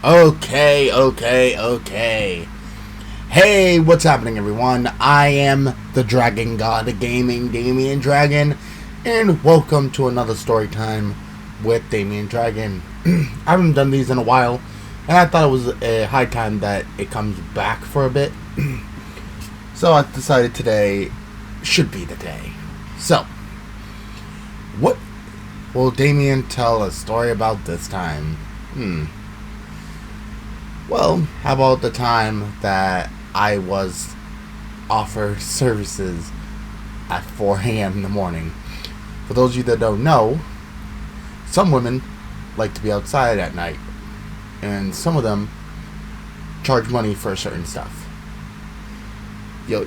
Okay. Hey, what's happening, everyone? I am the Dragon God of Gaming, Damian Dragon, and welcome to another story time with Damian Dragon. I haven't done these in a while, and I thought it was a high time that it comes back for a bit. So I decided today should be the day. So, what will Damian tell a story about this time? Well, how about the time that I was offered services at 4 a.m. in the morning? For those of you that don't know, some women like to be outside at night, and some of them charge money for certain stuff. You'll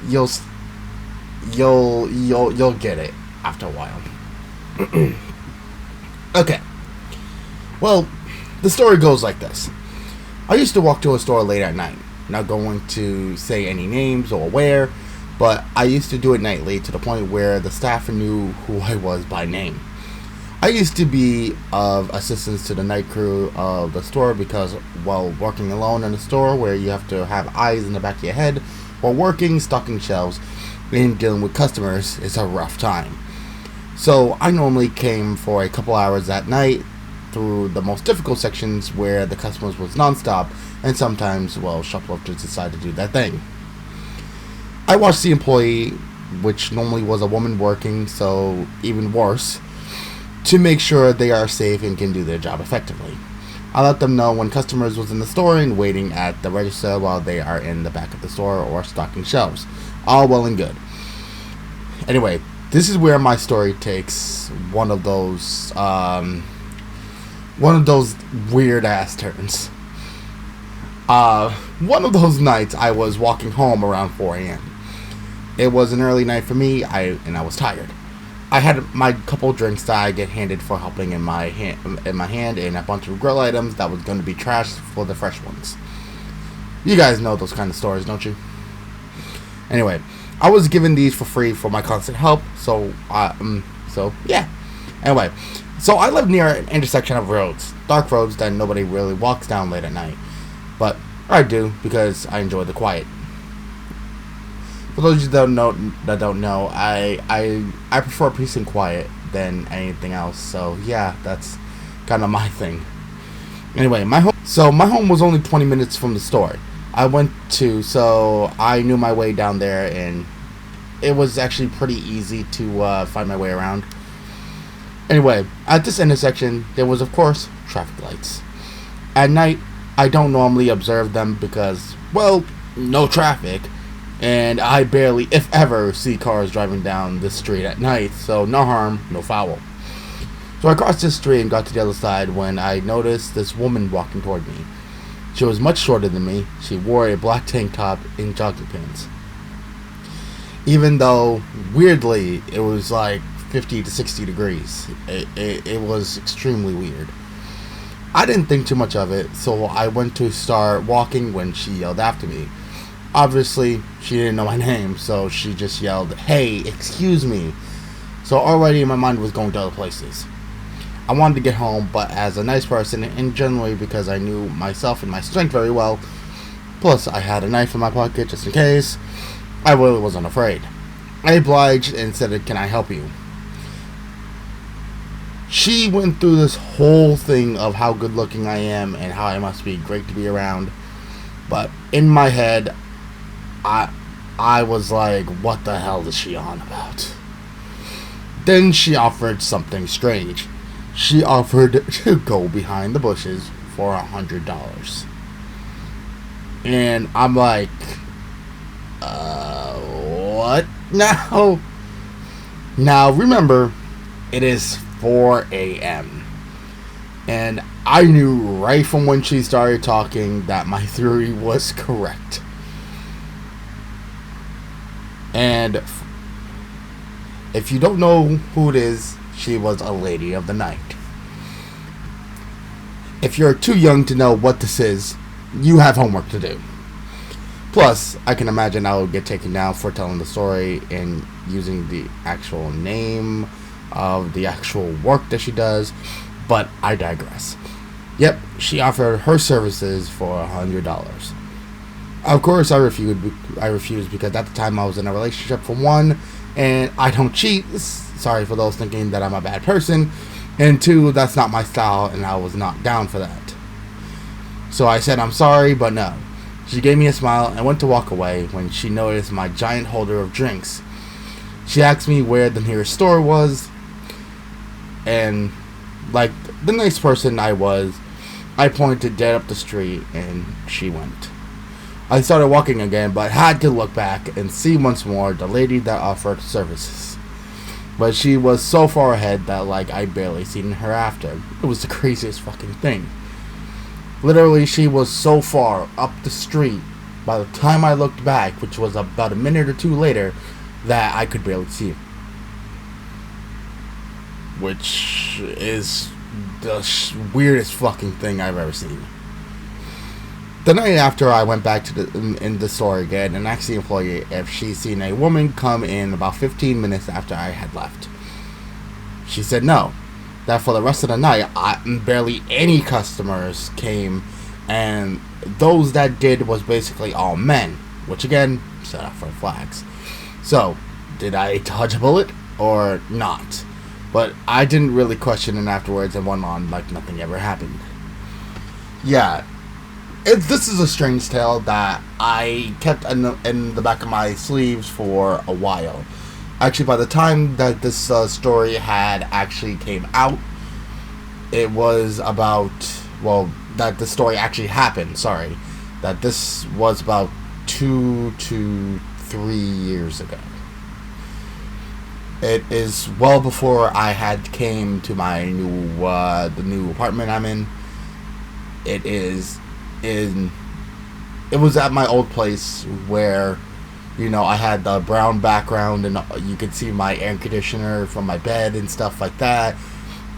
get it after a while. Okay. Well, the story goes like this. I used to walk to a store late at night. Not going to say any names or where, but I used to do it nightly to the point where the staff knew who I was by name. I used to be of assistance to the night crew of the store because while working alone in a store where you have to have eyes in the back of your head while working, stocking shelves, and dealing with customers is a rough time. So I normally came for a couple hours at night through the most difficult sections where the customers was non-stop, and sometimes, well, shoplifters decide to do that thing. I watched the employee, which normally was a woman working, so even worse, to make sure they are safe and can do their job effectively. I let them know when customers was in the store and waiting at the register while they are in the back of the store or stocking shelves. All well and good. Anyway, this is where my story takes one of those weird ass turns. One of those nights I was walking home around 4 a.m. It was an early night for me, and I was tired. I had my couple drinks that I get handed for helping in my hand, and a bunch of grill items that was going to be trashed for the fresh ones. You guys know those kind of stories, don't you? Anyway, I was given these for free for my constant help, so yeah. Anyway, so I live near an intersection of roads, dark roads that nobody really walks down late at night, but I do because I enjoy the quiet. For those of you that don't know, I prefer peace and quiet than anything else. So yeah, that's kind of my thing. Anyway, my home was only 20 minutes from the store. So I knew my way down there, and it was actually pretty easy to find my way around. Anyway, at this intersection, there was, of course, traffic lights. At night, I don't normally observe them because, well, no traffic, and I barely, if ever, see cars driving down this street at night, so no harm, no foul. So I crossed this street and got to the other side when I noticed this woman walking toward me. She was much shorter than me. She wore a black tank top and jogging pants. Even though, weirdly, it was like 50 to 60 degrees. It was extremely weird. I didn't think too much of it, so I went to start walking when she yelled after me. Obviously, she didn't know my name, so she just yelled, "Hey, excuse me." So already my mind was going to other places. I wanted to get home, but as a nice person, and generally because I knew myself and my strength very well, plus I had a knife in my pocket just in case, I really wasn't afraid. I obliged and said, "Can I help you?" She went through this whole thing of how good looking I am and how I must be great to be around. But in my head, I was like, what the hell is she on about? Then she offered something strange. She offered to go behind the bushes for $100. And I'm like, what? Now remember, it is 4 a.m. And I knew right from when she started talking that my theory was correct. And if you don't know who it is, she was a lady of the night. If you're too young to know what this is, you have homework to do. Plus, I can imagine I would get taken down for telling the story and using the actual name of the actual work that she does, but I digress. Yep, she offered her services for $100. Of course, I refused. I refused because at the time I was in a relationship for one, and I don't cheat. Sorry for those thinking that I'm a bad person, and two, that's not my style, and I was not down for that. So I said I'm sorry, but no. She gave me a smile and went to walk away when she noticed my giant holder of drinks. She asked me where the nearest store was, and like the nice person I was, I pointed dead up the street, and she went. I started walking again, but had to look back and see once more the lady that offered services. But she was so far ahead that like I barely seen her after. It was the craziest fucking thing. Literally, she was so far up the street by the time I looked back, which was about a minute or two later, that I could barely see her. Which is the weirdest fucking thing I've ever seen. The night after, I went back to in the store again and asked the employee if she'd seen a woman come in about 15 minutes after I had left. She said no. That for the rest of the night, barely any customers came, and those that did was basically all men, which again set off red flags. So, did I dodge a bullet or not? But I didn't really question it afterwards and went on like nothing ever happened. Yeah. This is a strange tale that I kept in the back of my sleeves for a while. Actually, by the time that this story had actually came out, it was about, well, that the story actually happened, sorry. That this was about 2 to 3 years ago. It is well before I had came to my new, the new apartment I'm in. It was at my old place where, you know, I had the brown background and you could see my air conditioner from my bed and stuff like that.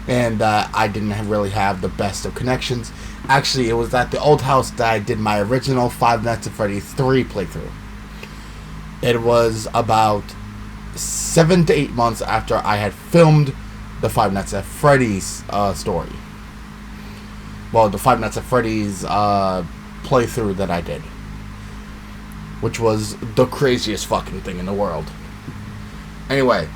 And I didn't really have the best of connections. Actually, it was at the old house that I did my original Five Nights at Freddy's 3 playthrough. It was about 7 to 8 months after I had filmed the Five Nights at Freddy's story. Well, the Five Nights at Freddy's playthrough that I did, which was the craziest fucking thing in the world. Anyway,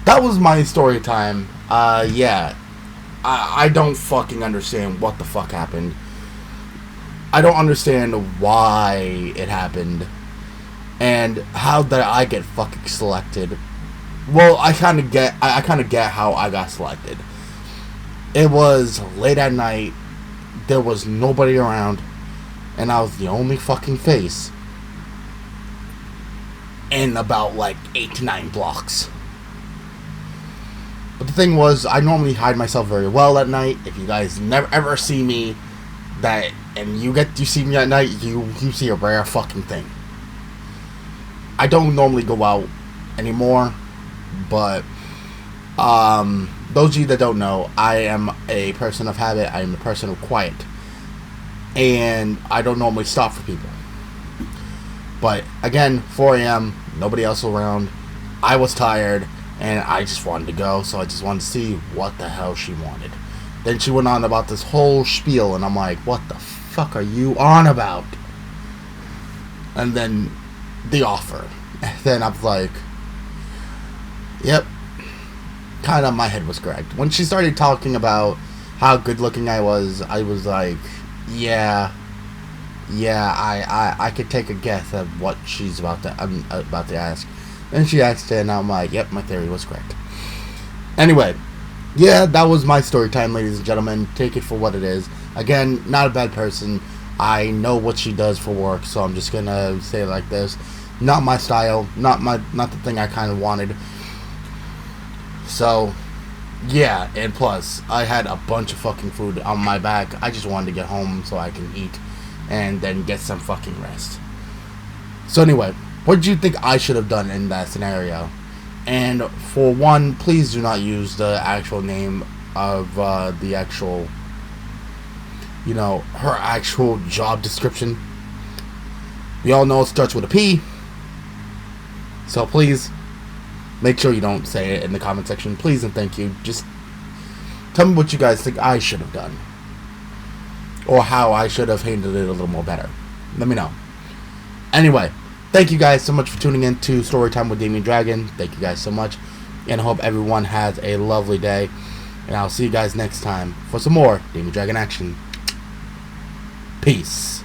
that was my story time. Yeah, I don't fucking understand what the fuck happened. I don't understand why it happened, and how did I get fucking selected. Well, I kind of get how I got selected. It was late at night, there was nobody around, and I was the only fucking face in about like 8 to 9 blocks. But the thing was, I normally hide myself very well at night. If you guys never ever see me, and you see me at night, you see a rare fucking thing. I don't normally go out anymore, but those of you that don't know, I am a person of habit. I am a person of quiet. And I don't normally stop for people. But again, 4 a.m., nobody else around. I was tired, and I just wanted to go, so I just wanted to see what the hell she wanted. Then she went on about this whole spiel, and I'm like, what the fuck are you on about? And then the offer. Then I was like, yep. Kind of my head was correct. When she started talking about how good looking I was like, yeah, I could take a guess at what she's about to ask. And she asked it, and I'm like, yep, my theory was correct. Anyway, yeah, that was my story time, ladies and gentlemen. Take it for what it is. Again, not a bad person. I know what she does for work, so I'm just gonna say it like this. Not my style, not the thing I kind of wanted. So, yeah, and plus, I had a bunch of fucking food on my back. I just wanted to get home so I can eat and then get some fucking rest. So anyway, what did you think I should have done in that scenario? And for one, please do not use the actual name of the actual, you know, her actual job description. We all know it starts with a P. So please, make sure you don't say it in the comment section. Please and thank you. Just Tell me what you guys think I should have done. Or how I should have handled it a little more better. Let me know. Anyway, thank you guys so much for tuning in to Storytime with D.Dragon. Thank you guys so much. And I hope everyone has a lovely day. And I'll see you guys next time for some more D.Dragon action. Peace.